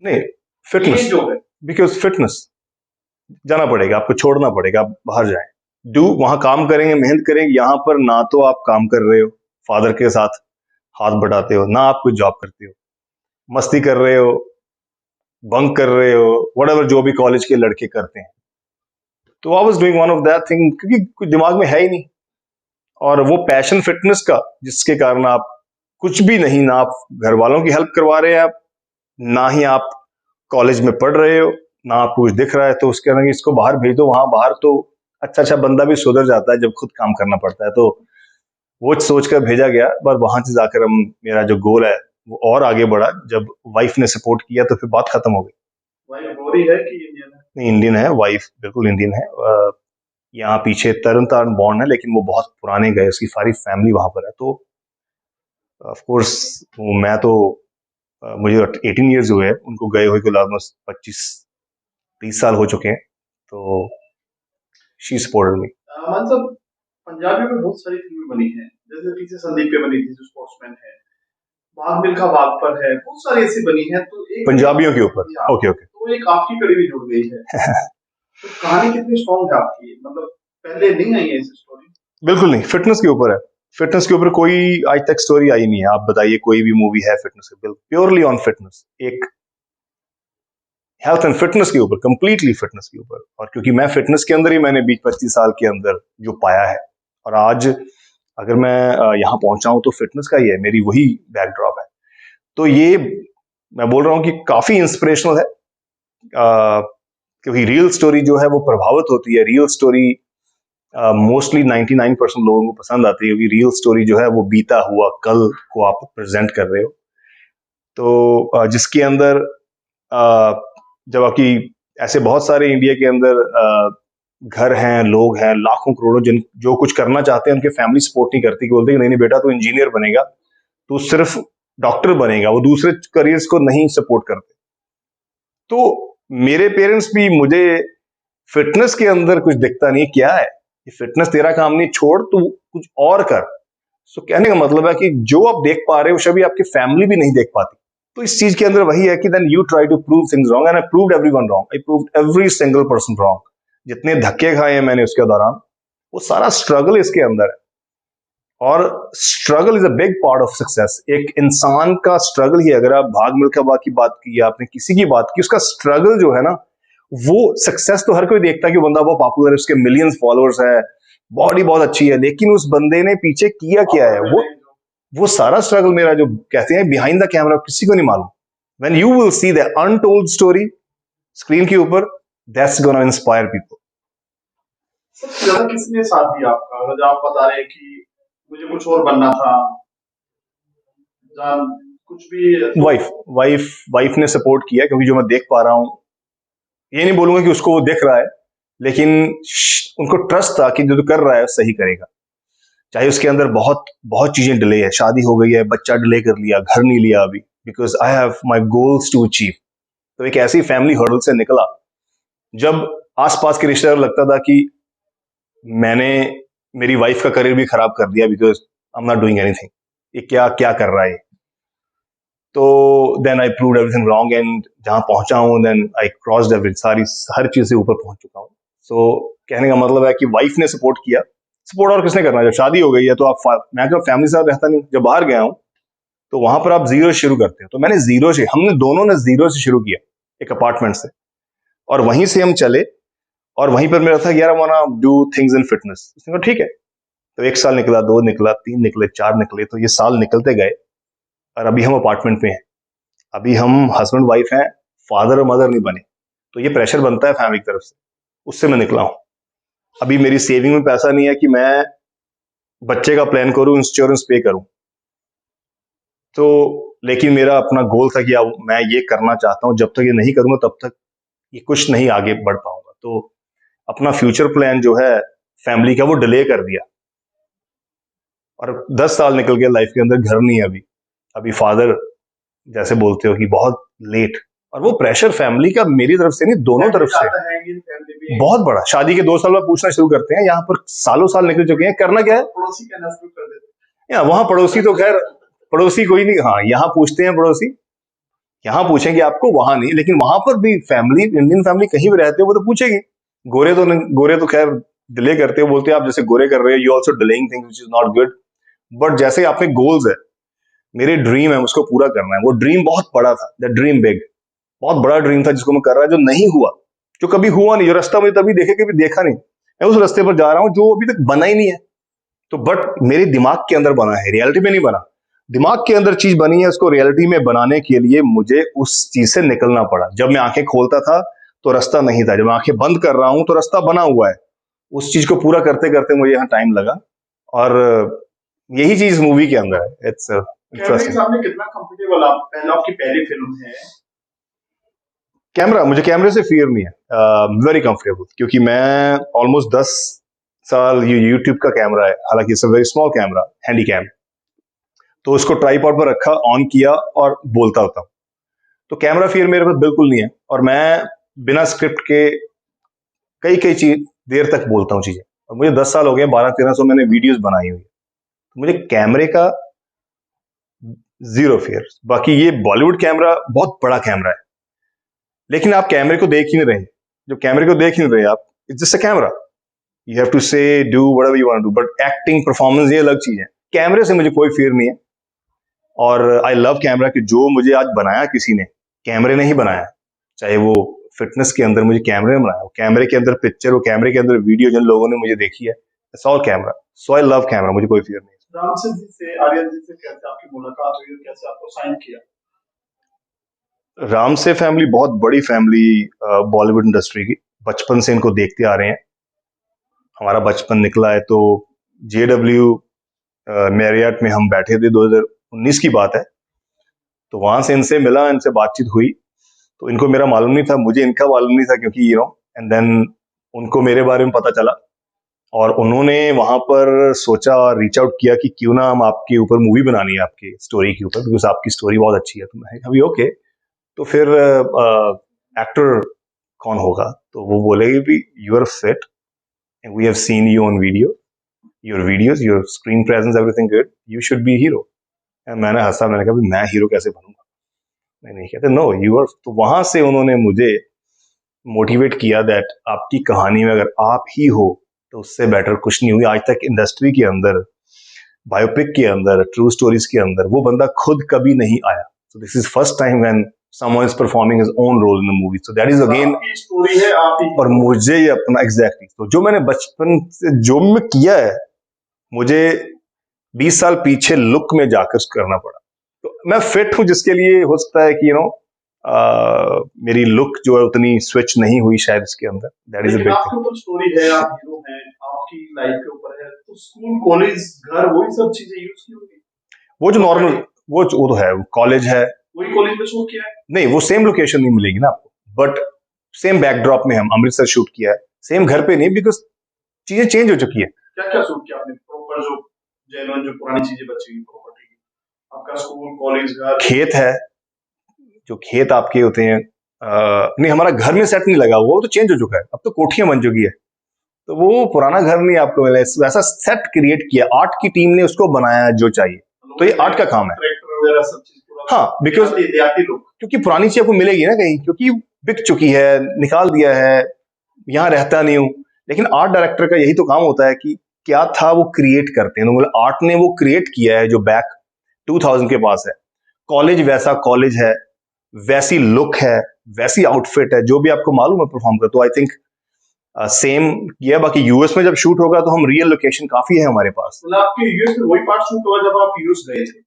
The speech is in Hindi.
नहीं, ये फिटनेस, जो है। बिकॉज फिटनेस जाना पड़ेगा, आपको छोड़ना पड़ेगा, आप बाहर जाएं, वहां काम करेंगे, मेहनत करेंगे। यहाँ पर ना तो आप काम कर रहे हो, फादर के साथ हाथ बटाते हो, ना आप कुछ जॉब करते हो, मस्ती कर रहे हो, बंक कर रहे हो, वट जो भी कॉलेज के लड़के करते हैं। तो I was doing one of that thing, क्योंकि कुछ दिमाग में है ही नहीं। और वो पैशन फिटनेस का, जिसके कारण आप कुछ भी नहीं, ना आप घर वालों की हेल्प करवा रहे हैं, आप ना ही आप कॉलेज में पढ़ रहे हो, ना आपको कुछ दिख रहा है, तो उसके अंदर इसको बाहर भेज दो। वहां बाहर तो अच्छा अच्छा बंदा भी सुधर जाता है जब खुद काम करना पड़ता है। तो वो सोचकर भेजा गया, पर वहां से जाकर हम, मेरा जो गोल है वो और आगे बढ़ा। जब वाइफ ने सपोर्ट किया तो फिर बात खत्म हो गई। भाई गोरी है कि इंडियन है? नहीं, इंडियन है, वाइफ बिल्कुल इंडियन है। यहाँ पीछे तरन तारण बॉन्ड है, लेकिन वो बहुत पुराने गए, उसकी सारी फैमिली वहां पर है। तो ऑफ कोर्स मैं तो मुझे 18 ईयर्स हुए हैं उनको गए हुए को, ऑलमोस्ट 25-30 साल हो चुके हैं। तो शी सपोर्टेड मी। मतलब पंजाबी में बहुत सारी फिल्में बनी हैं, जैसे पीछे संदीप पे बनी थी जो स्पोर्ट्समैन है, भाग मिल्खा भाग पर है, बहुत सारी ऐसी बनी है। तो एक पंजाबियों के ऊपर, ओके ओके। तो एक आपकी कड़ी भी जुड़ गई है। तो कहानी कितनी स्ट्रॉन्ग है आपकी, मतलब पहले नहीं आई है ऐसी स्टोरी? बिल्कुल नहीं, फिटनेस के ऊपर है। फिटनेस के ऊपर कोई आज तक स्टोरी आई नहीं है। आप बताइए कोई भी मूवी है फिटनेस के, प्योरली ऑन फिटनेस, एक हेल्थ एंड फिटनेस के ऊपर, कंप्लीटली फिटनेस के ऊपर। और क्योंकि मैं फिटनेस के अंदर ही मैंने 20-25 साल के अंदर जो पाया है, और आज अगर मैं यहाँ पहुंचा हूं तो फिटनेस का ही है, मेरी वही बैकड्रॉप है। तो ये मैं बोल रहा हूँ कि काफी इंस्पिरेशनल है, क्योंकि रियल स्टोरी जो है वो प्रभावित होती है। रियल स्टोरी मोस्टली 99% लोगों को पसंद आती है, क्योंकि रियल स्टोरी जो है वो बीता हुआ कल को आप प्रेजेंट कर रहे हो। तो जिसके अंदर जब आपकी ऐसे बहुत सारे इंडिया के अंदर घर हैं, लोग हैं, लाखों करोड़ों, जिन जो कुछ करना चाहते हैं, उनके फैमिली सपोर्ट नहीं करती, कि बोलते हैं कि नहीं नहीं बेटा, तो इंजीनियर बनेगा, तो सिर्फ डॉक्टर बनेगा, वो दूसरे करियर्स को नहीं सपोर्ट करते। तो मेरे पेरेंट्स भी मुझे फिटनेस के अंदर कुछ दिखता नहीं, क्या है ये फिटनेस, तेरा काम नहीं, छोड़, तू कुछ और कर। सो कहने का मतलब है कि जो आप देख पा रहे हो शायद आपकी फैमिली भी नहीं देख पाती। तो इस चीज के अंदर वही है कि then you try to prove things wrong, and I proved everyone wrong, I proved every single person wrong. जितने धक्के खाए हैं मैंने उसके दौरान, वो सारा स्ट्रगल इसके अंदर है। और struggle is a big part of success. एक इंसान का स्ट्रगल ही, अगर आप भाग मिल्खा भाग की बात की, आपने किसी की बात की, उसका स्ट्रगल जो है ना, वो सक्सेस तो हर कोई देखता है कि बंदा बहुत पॉपुलर है, उसके मिलियंस फॉलोअर्स है, बॉडी बहुत अच्छी है, लेकिन उस बंदे ने पीछे किया क्या है, वो सारा स्ट्रगल मेरा, जो कहते हैं बिहाइंड द कैमरा, किसी को नहीं मालूम। When you will see the untold story screen के ऊपर, दैट्स गोना इंस्पायर पीपल। सबसे ज्यादा किसने साथ दिया आपका, जब आप बता रहे हैं कि मुझे कुछ और बनना था, जान कुछ भी वाइफ वाइफ वाइफ ने सपोर्ट किया, क्योंकि जो मैं देख पा रहा हूँ, ये नहीं बोलूंगा कि उसको वो दिख रहा है, लेकिन उनको ट्रस्ट था कि जो कर रहा है सही करेगा। चाहे उसके अंदर बहुत बहुत चीजें डिले है, शादी हो गई है, बच्चा डिले कर लिया, घर नहीं लिया अभी, because I have my goals to achieve. तो एक ऐसी फैमिली हर्डल से निकला, जब आसपास के रिश्तेदार लगता था कि मैंने मेरी वाइफ का करियर भी खराब कर दिया, because I am not doing anything, ये क्या क्या कर रहा है। तो then I proved everything wrong, and जहां पहुंचा हूं, देन आई क्रॉस्ड एवरी, सारी हर चीज से ऊपर पहुंच चुका हूं। सो कहने का मतलब है कि वाइफ ने सपोर्ट किया। सपोर्ट और किसने करना, जब शादी हो गई है तो आप, मैं तो फैमिली के साथ रहता नहीं, जब बाहर गया हूं तो वहां पर आप जीरो शुरू करते हो। तो मैंने जीरो से, हमने दोनों ने जीरो से शुरू किया, एक अपार्टमेंट से, और वहीं से हम चले। और वहीं पर मेरा था यार, I wanna do things in fitness. उसने कहा ठीक है। तो 1 साल निकला, 2 निकला, 3 निकले, 4 निकले, तो ये साल निकलते गए, और अभी हम अपार्टमेंट पे हैं। अभी हम हस्बैंड वाइफ हैं, फादर और मदर नहीं बने। तो ये प्रेशर बनता है फैमिली की तरफ से, उससे मैं निकला हूं। अभी मेरी सेविंग में पैसा नहीं है कि मैं बच्चे का प्लान करूं, इंश्योरेंस पे करूं। तो लेकिन मेरा अपना गोल था कि अब मैं ये करना चाहता हूं, जब तक ये नहीं करूंगा तब तक ये कुछ नहीं आगे बढ़ पाऊंगा। तो अपना फ्यूचर प्लान जो है फैमिली का, वो डिले कर दिया। और 10 साल निकल गए लाइफ के अंदर, घर नहीं है अभी। अभी फादर, जैसे बोलते हो कि बहुत लेट। और वो प्रेशर फैमिली का मेरी तरफ से नहीं, दोनों तरफ से बहुत बड़ा। शादी के 2 साल बाद पूछना शुरू करते हैं, यहाँ पर सालों साल निकल चुके हैं, करना क्या है, पड़ोसी कहना शुरू कर देते वहां पड़ोसी तो खैर, पड़ोसी कोई नहीं, हाँ यहाँ पूछते हैं पड़ोसी, यहाँ पूछेंगे आपको, वहां नहीं। लेकिन वहां पर भी फैमिली, इंडियन फैमिली कहीं भी रहते हो वो तो पूछेगी। गोरे तो खैर डिले करते हो, बोलते हैं आप जैसे गोरे कर रहे हो, you also delaying things which is not good. But जैसे आपने गोल्स है, मेरे ड्रीम है, उसको पूरा करना है। वो ड्रीम बहुत बड़ा था, द ड्रीम बिग, बहुत बड़ा ड्रीम था जिसको मैं कर रहा, जो नहीं हुआ, जो कभी हुआ नहीं, जो रास्ता मुझे तभी देखे कभी देखा नहीं, मैं उस रास्ते पर जा रहा हूँ जो अभी तक बना ही नहीं है। तो बट मेरे दिमाग के अंदर बना है, रियलिटी में नहीं बना। दिमाग के अंदर चीज बनी है, उसको रियलिटी में बनाने के लिए मुझे उस चीज से निकलना पड़ा। जब मैं आंखें खोलता था तो रास्ता नहीं था, जब मैं आंखें बंद कर रहा हूं तो रास्ता बना हुआ है। उस चीज को पूरा करते करते मुझे यहाँ टाइम लगा, और यही चीज मूवी के अंदर है। इट्स कैमरे के इंटरेस्टिंग। सामने कितना कंफर्टेबल आप, पहला आपकी पहली फिल्म है। कैमरा, मुझे कैमरे से फियर नहीं है, वेरी कंफर्टेबल, क्योंकि मैं ऑलमोस्ट 10 साल, ये यूट्यूब का कैमरा है, हालांकि it's a very small camera, handy cam, तो उसको ट्राइपॉड पर रखा, ऑन किया और बोलता होता हूँ। तो कैमरा फियर मेरे पास बिल्कुल नहीं है, और मैं बिना स्क्रिप्ट के कई कई चीज देर तक बोलता हूँ चीजें। और मुझे 10 साल हो गए, 12-13 सौ मैंने वीडियोस बनाई हुई है, तो मुझे कैमरे का जीरो फियर। बाकी ये बॉलीवुड कैमरा बहुत बड़ा कैमरा है, लेकिन आप कैमरे को देख ही नहीं रहे। जब कैमरे को देख ही नहीं रहे आप, it's just a camera, you have to say do whatever you want to do, but acting performance ये अलग चीज है। कैमरे से मुझे कोई फियर नहीं है, और आई लव कैमरा, कि जो मुझे आज बनाया किसी ने, कैमरे ने ही बनाया। चाहे वो फिटनेस के अंदर मुझे कैमरे ने बनाया, कैमरे के अंदर पिक्चर, वो कैमरे के अंदर वीडियो जिन लोगों ने मुझे देखी है, it's all camera. So I love camera, मुझे कोई फियर नहीं रामचंद्र जी से, आर्यन जी से कैसे आपकी मुलाकात हुई और कैसे आपको साइन किया? है। राम से फैमिली बहुत बड़ी फैमिली बॉलीवुड इंडस्ट्री की, बचपन से इनको देखते आ रहे हैं। हमारा बचपन निकला है तो JW मैरियट में हम बैठे थे, 2019 की बात है। तो वहां से इनसे मिला, इनसे बातचीत हुई, तो इनको मेरा मालूम नहीं था, मुझे इनका मालूम नहीं था, क्योंकि एंड देन उनको मेरे बारे में पता चला, और उन्होंने वहां पर सोचा और रीच आउट किया कि क्यों ना हम आपके ऊपर मूवी बनानी है, आपकी स्टोरी के ऊपर, बिकॉज आपकी स्टोरी बहुत अच्छी है। तो मैं अभी ओके, तो फिर एक्टर कौन होगा? तो वो बोलेगी भी you are fit, we have seen you on video, your videos, your screen presence, everything good, you should be hero. मैंने हंसा, मैंने कहा मैं हीरो कैसे बनूंगा? नहीं कहते, नो यू आर। तो वहां से उन्होंने मुझे मोटिवेट किया दैट आपकी कहानी में अगर आप ही हो तो उससे बेटर कुछ नहीं हुई आज तक इंडस्ट्री के अंदर, बायोपिक के अंदर, ट्रू स्टोरीज के अंदर वो बंदा खुद कभी नहीं आया। So this is first time when someone is performing his own role in the movie, so that is again आपकी स्टोरी है, आप ही। और मुझे ये अपना एग्जैक्टली तो जो मैंने बचपन से जो मैं किया है, मुझे 20 साल पीछे लुक में जाकर करना पड़ा। तो मैं फिट हूं, जिसके लिए हो सकता है कि मेरी लुक जो है उतनी स्विच नहीं हुई शायद इसके अंदर, दैट इज अ लेकिन बिग आपके ऊपर स्टोरी है, आप हीरो हैं, आपकी लाइफ के ऊपर है, तो स्कूल, कॉलेज, घर, वही सब चीजें यूज की होगी। वो जो नॉर्मल, वो तो है, कॉलेज है, वही कॉलेज में शूट किया है। नहीं वो सेम लोकेशन नहीं मिलेगी ना आपको, बट सेम बैकड्रॉप में हम अमृतसर शूट किया है, सेम घर पे नहीं, बिकॉज चीजें चेंज हो चुकी है। क्या क्या शूट किया आपने प्रॉपर, जो जेन्युइन, जो पुरानी चीजें बची हुई प्रॉपर्टी की? आपका स्कूल, कॉलेज, घर, खेत है, जो खेत आपके होते हैं, नहीं हमारा घर में सेट नहीं लगा हुआ, वो तो चेंज हो चुका है, अब तो कोठियां बन चुकी है, तो वो पुराना घर नहीं आपको मिला, वैसा सेट क्रिएट किया, आर्ट की टीम ने उसको बनाया जो चाहिए। तो ये आर्ट का काम है। ट्रैक्टर वगैरह सब चीज पूरा, हाँ, बिकॉज देहाती लोग, क्योंकि पुरानी चीज आपको मिलेगी ना कहीं, क्योंकि बिक चुकी है, निकाल दिया है, यहाँ रहता नहीं हूँ। लेकिन आर्ट डायरेक्टर का यही तो काम होता है कि क्या था वो क्रिएट करते हैं, तो आर्ट ने वो क्रिएट किया है जो बैक 2000 के पास है। कॉलेज वैसा कॉलेज है, वैसी लुक है, वैसी आउटफिट है, जो भी आपको मालूम है परफॉर्म कर, तो आई थिंक सेम किया। बाकी यूएस में जब शूट होगा तो हम रियल लोकेशन काफी है हमारे पास। मतलब आपके यूएस में वही पार्ट शूट हुआ जब आप यूएस गए थे?